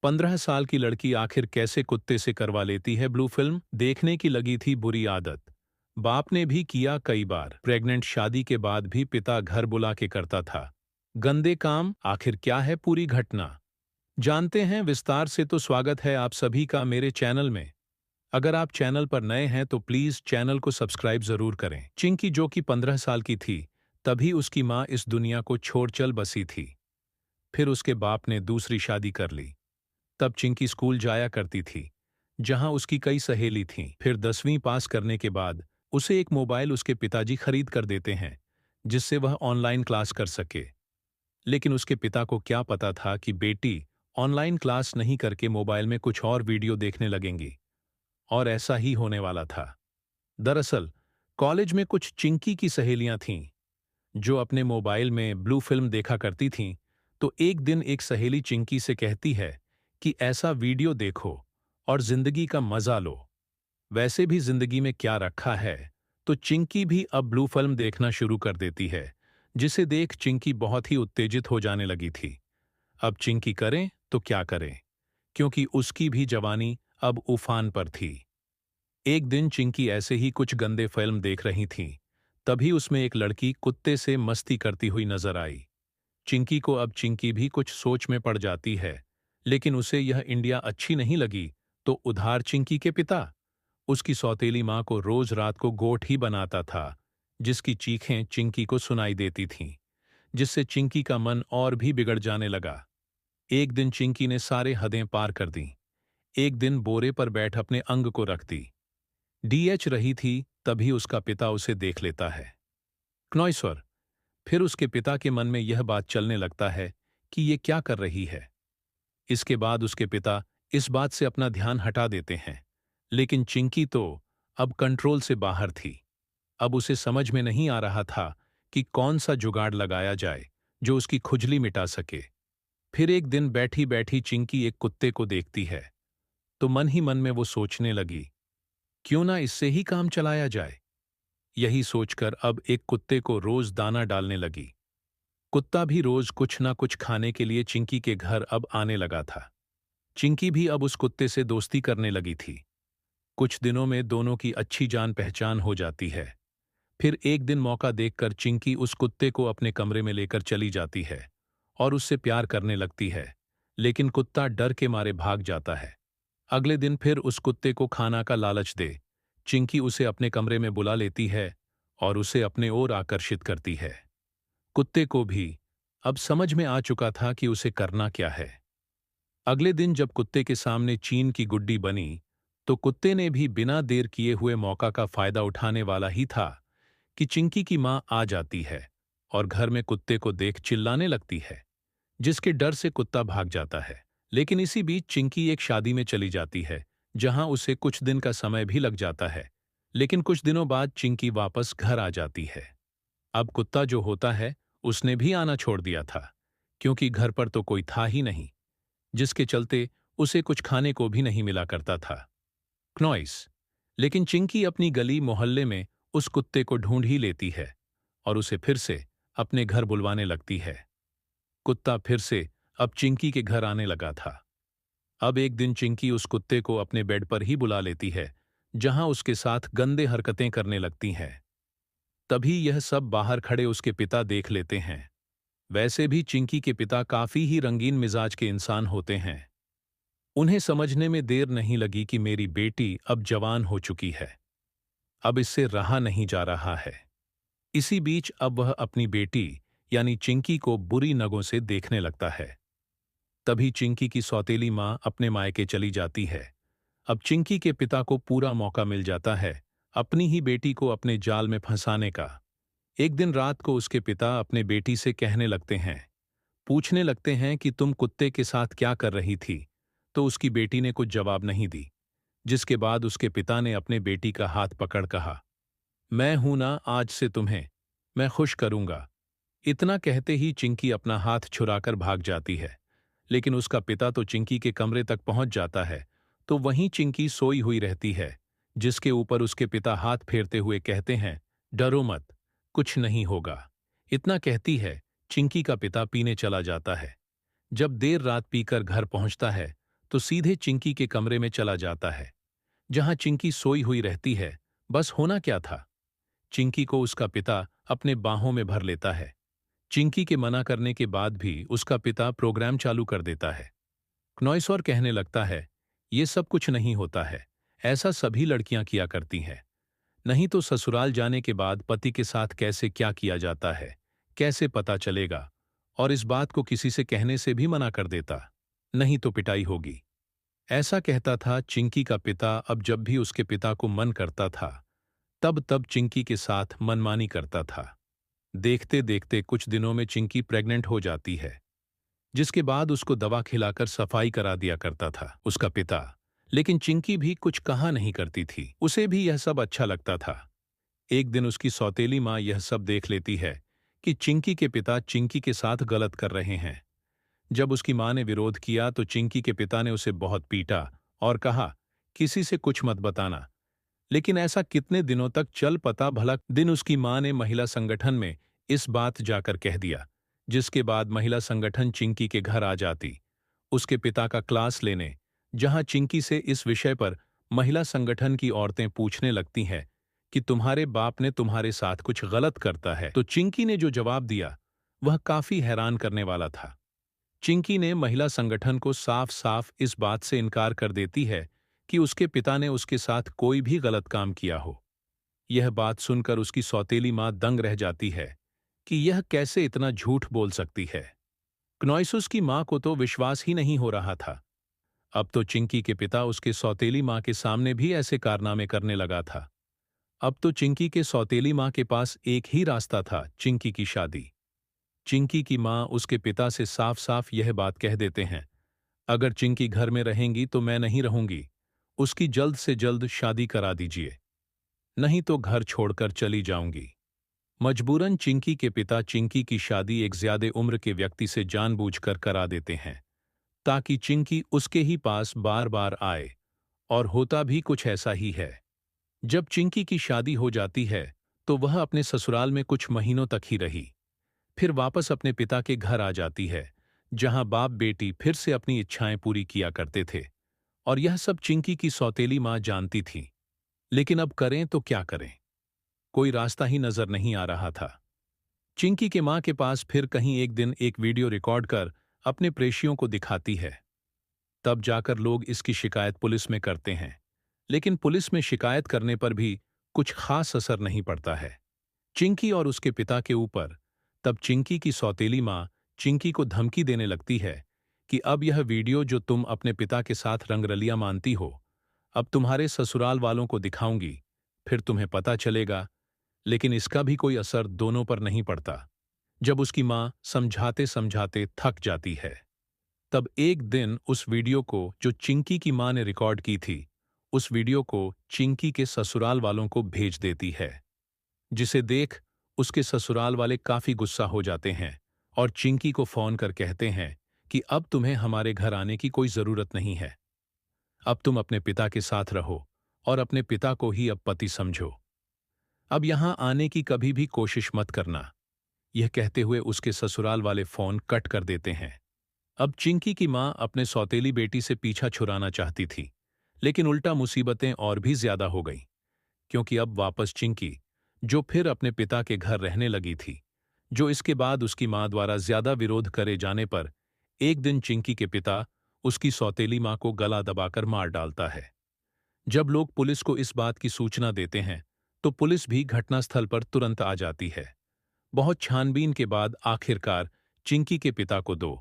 15 साल की लड़की आखिर कैसे कुत्ते से करवा लेती है ब्लू फिल्म? देखने की लगी थी बुरी आदत। बाप ने भी किया कई बार। प्रेग्नेंट शादी के बाद भी पिता घर बुला के करता था गंदे काम। आखिर क्या है पूरी घटना, जानते हैं विस्तार से। तो स्वागत है आप सभी का मेरे चैनल में। अगर आप चैनल पर नए हैं तो प्लीज चैनल को सब्सक्राइब जरूर करें। चिंकी जो कि 15 साल की थी, तभी उसकी माँ इस दुनिया को छोड़ चल बसी थी। फिर उसके बाप ने दूसरी शादी कर ली। तब चिंकी स्कूल जाया करती थी, जहां उसकी कई सहेली थीं। फिर 10वीं पास करने के बाद उसे एक मोबाइल उसके पिताजी खरीद कर देते हैं, जिससे वह ऑनलाइन क्लास कर सके। लेकिन उसके पिता को क्या पता था कि बेटी ऑनलाइन क्लास नहीं करके मोबाइल में कुछ और वीडियो देखने लगेंगी। और ऐसा ही होने वाला था। दरअसल कॉलेज में कुछ चिंकी की सहेलियां थीं, जो अपने मोबाइल में ब्लू फिल्म देखा करती थीं। तो एक दिन एक सहेली चिंकी से कहती है कि ऐसा वीडियो देखो और जिंदगी का मजा लो। वैसे भी जिंदगी में क्या रखा है। तो चिंकी भी अब ब्लू फिल्म देखना शुरू कर देती है, जिसे देख चिंकी बहुत ही उत्तेजित हो जाने लगी थी। अब चिंकी करें तो क्या करें, क्योंकि उसकी भी जवानी अब उफान पर थी। एक दिन चिंकी ऐसे ही कुछ गंदे फिल्म देख रही थी, तभी उसमें एक लड़की कुत्ते से मस्ती करती हुई नजर आई। चिंकी को अब चिंकी भी कुछ सोच में पड़ जाती है, लेकिन उसे यह इंडिया अच्छी नहीं लगी। तो उधार चिंकी के पिता उसकी सौतेली माँ को रोज रात को गोठ ही बनाता था, जिसकी चीखें चिंकी को सुनाई देती थीं, जिससे चिंकी का मन और भी बिगड़ जाने लगा। एक दिन चिंकी ने सारे हदें पार कर दी। एक दिन बोरे पर बैठ अपने अंग को रख दी। डीएच रही थी, तभी उसका पिता उसे देख लेता है। क्नॉइसर। फिर उसके पिता के मन में यह बात चलने लगता है कि ये क्या कर रही है। इसके बाद उसके पिता इस बात से अपना ध्यान हटा देते हैं। लेकिन चिंकी तो अब कंट्रोल से बाहर थी। अब उसे समझ में नहीं आ रहा था कि कौन सा जुगाड़ लगाया जाए जो उसकी खुजली मिटा सके। फिर एक दिन बैठी बैठी चिंकी एक कुत्ते को देखती है, तो मन ही मन में वो सोचने लगी, क्यों ना इससे ही काम चलाया जाए। यही सोचकर अब एक कुत्ते को रोज दाना डालने लगी। कुत्ता भी रोज कुछ ना कुछ खाने के लिए चिंकी के घर अब आने लगा था। चिंकी भी अब उस कुत्ते से दोस्ती करने लगी थी। कुछ दिनों में दोनों की अच्छी जान पहचान हो जाती है। फिर एक दिन मौका देखकर चिंकी उस कुत्ते को अपने कमरे में लेकर चली जाती है और उससे प्यार करने लगती है। लेकिन कुत्ता डर के मारे भाग जाता है। अगले दिन फिर उस कुत्ते को खाना का लालच दे चिंकी उसे अपने कमरे में बुला लेती है और उसे अपने ओर आकर्षित करती है। कुत्ते को भी अब समझ में आ चुका था कि उसे करना क्या है। अगले दिन जब कुत्ते के सामने चीन की गुड्डी बनी, तो कुत्ते ने भी बिना देर किए हुए मौका का फायदा उठाने वाला ही था कि चिंकी की मां आ जाती है और घर में कुत्ते को देख चिल्लाने लगती है, जिसके डर से कुत्ता भाग जाता है। लेकिन इसी बीच चिंकी एक शादी में चली जाती है, जहां उसे कुछ दिन का समय भी लग जाता है। लेकिन कुछ दिनों बाद चिंकी वापस घर आ जाती है। अब कुत्ता जो होता है, उसने भी आना छोड़ दिया था, क्योंकि घर पर तो कोई था ही नहीं, जिसके चलते उसे कुछ खाने को भी नहीं मिला करता था। क्नॉइस। लेकिन चिंकी अपनी गली मोहल्ले में उस कुत्ते को ढूंढ ही लेती है और उसे फिर से अपने घर बुलवाने लगती है। कुत्ता फिर से अब चिंकी के घर आने लगा था। अब एक दिन चिंकी उस कुत्ते को अपने बेड पर ही बुला लेती है, जहां उसके साथ गंदे हरकतें करने लगती हैं। तभी यह सब बाहर खड़े उसके पिता देख लेते हैं। वैसे भी चिंकी के पिता काफी ही रंगीन मिजाज के इंसान होते हैं। उन्हें समझने में देर नहीं लगी कि मेरी बेटी अब जवान हो चुकी है, अब इससे रहा नहीं जा रहा है। इसी बीच अब वह अपनी बेटी यानी चिंकी को बुरी नगों से देखने लगता है। तभी चिंकी की सौतेली माँ अपने मायके चली जाती है। अब चिंकी के पिता को पूरा मौका मिल जाता है अपनी ही बेटी को अपने जाल में फंसाने का। एक दिन रात को उसके पिता अपने बेटी से कहने लगते हैं, पूछने लगते हैं कि तुम कुत्ते के साथ क्या कर रही थी। तो उसकी बेटी ने कुछ जवाब नहीं दी, जिसके बाद उसके पिता ने अपने बेटी का हाथ पकड़ कहा, मैं हूं ना आज से तुम्हें मैं खुश करूंगा। इतना कहते ही चिंकी अपना हाथ छुड़ाकर भाग जाती है। लेकिन उसका पिता तो चिंकी के कमरे तक पहुंच जाता है, तो वहीं चिंकी सोई हुई रहती है, जिसके ऊपर उसके पिता हाथ फेरते हुए कहते हैं, डरो मत, कुछ नहीं होगा। इतना कहती है, चिंकी का पिता पीने चला जाता है। जब देर रात पीकर घर पहुंचता है, तो सीधे चिंकी के कमरे में चला जाता है, जहां चिंकी सोई हुई रहती है। बस होना क्या था, चिंकी को उसका पिता अपने बाहों में भर लेता है। चिंकी के मना करने के बाद भी उसका पिता प्रोग्राम चालू कर देता है। क्नॉइसोर कहने लगता है, ये सब कुछ नहीं होता है, ऐसा सभी लड़कियां किया करती हैं। नहीं तो ससुराल जाने के बाद पति के साथ कैसे क्या किया जाता है, कैसे पता चलेगा। और इस बात को किसी से कहने से भी मना कर देता, नहीं तो पिटाई होगी। ऐसा कहता था चिंकी का पिता। अब जब भी उसके पिता को मन करता था, तब तब चिंकी के साथ मनमानी करता था। देखते देखते कुछ दिनों में चिंकी प्रेग्नेंट हो जाती है, जिसके बाद उसको दवा खिलाकर सफाई करा दिया करता था उसका पिता। लेकिन चिंकी भी कुछ कहा नहीं करती थी, उसे भी यह सब अच्छा लगता था। एक दिन उसकी सौतेली माँ यह सब देख लेती है कि चिंकी के पिता चिंकी के साथ गलत कर रहे हैं। जब उसकी माँ ने विरोध किया तो चिंकी के पिता ने उसे बहुत पीटा और कहा, किसी से कुछ मत बताना। लेकिन ऐसा कितने दिनों तक चल पता भला। दिन उसकी माँ ने महिला संगठन में इस बात जाकर कह दिया, जिसके बाद महिला संगठन चिंकी के घर आ जाती, उसके पिता का क्लास लेने। जहां चिंकी से इस विषय पर महिला संगठन की औरतें पूछने लगती हैं कि तुम्हारे बाप ने तुम्हारे साथ कुछ गलत करता है, तो चिंकी ने जो जवाब दिया वह काफी हैरान करने वाला था। चिंकी ने महिला संगठन को साफ साफ इस बात से इनकार कर देती है कि उसके पिता ने उसके साथ कोई भी गलत काम किया हो। यह बात सुनकर उसकी सौतेली माँ दंग रह जाती है कि यह कैसे इतना झूठ बोल सकती है। क्नॉइसुस की माँ को तो विश्वास ही नहीं हो रहा था। अब तो चिंकी के पिता उसके सौतेली माँ के सामने भी ऐसे कारनामे करने लगा था। अब तो चिंकी के सौतेली माँ के पास एक ही रास्ता था, चिंकी की शादी। चिंकी की माँ उसके पिता से साफ साफ यह बात कह देते हैं, अगर चिंकी घर में रहेंगी तो मैं नहीं रहूंगी, उसकी जल्द से जल्द शादी करा दीजिए, नहीं तो घर छोड़कर चली जाऊंगी। मजबूरन चिंकी के पिता चिंकी की शादी एक ज्यादा उम्र के व्यक्ति से जानबूझकर करा देते हैं, ताकि चिंकी उसके ही पास बार बार आए। और होता भी कुछ ऐसा ही है। जब चिंकी की शादी हो जाती है तो वह अपने ससुराल में कुछ महीनों तक ही रही, फिर वापस अपने पिता के घर आ जाती है, जहां बाप बेटी फिर से अपनी इच्छाएं पूरी किया करते थे। और यह सब चिंकी की सौतेली माँ जानती थी। लेकिन अब करें तो क्या करें, कोई रास्ता ही नजर नहीं आ रहा था। चिंकी के माँ के पास फिर कहीं एक दिन एक वीडियो रिकॉर्ड कर अपने प्रेषियों को दिखाती है। तब जाकर लोग इसकी शिकायत पुलिस में करते हैं, लेकिन पुलिस में शिकायत करने पर भी कुछ खास असर नहीं पड़ता है चिंकी और उसके पिता के ऊपर। तब चिंकी की सौतेली माँ चिंकी को धमकी देने लगती है कि अब यह वीडियो जो तुम अपने पिता के साथ रंगरलिया मानती हो, अब तुम्हारे ससुराल वालों को दिखाऊंगी, फिर तुम्हें पता चलेगा। लेकिन इसका भी कोई असर दोनों पर नहीं पड़ता। जब उसकी माँ समझाते समझाते थक जाती है, तब एक दिन उस वीडियो को जो चिंकी की माँ ने रिकॉर्ड की थी, उस वीडियो को चिंकी के ससुराल वालों को भेज देती है, जिसे देख उसके ससुराल वाले काफी गुस्सा हो जाते हैं और चिंकी को फोन कर कहते हैं कि अब तुम्हें हमारे घर आने की कोई जरूरत नहीं है, अब तुम अपने पिता के साथ रहो और अपने पिता को ही अब पति समझो, अब यहां आने की कभी भी कोशिश मत करना। यह कहते हुए उसके ससुराल वाले फोन कट कर देते हैं। अब चिंकी की मां अपने सौतेली बेटी से पीछा छुड़ाना चाहती थी, लेकिन उल्टा मुसीबतें और भी ज्यादा हो गईं, क्योंकि अब वापस चिंकी, जो फिर अपने पिता के घर रहने लगी थी, जो इसके बाद उसकी मां द्वारा ज्यादा विरोध करे जाने पर एक दिन चिंकी के पिता उसकी सौतेली मां को गला दबाकर मार डालता है। जब लोग पुलिस को इस बात की सूचना देते हैं, तो पुलिस भी घटनास्थल पर तुरंत आ जाती है। बहुत छानबीन के बाद आखिरकार चिंकी के पिता को 2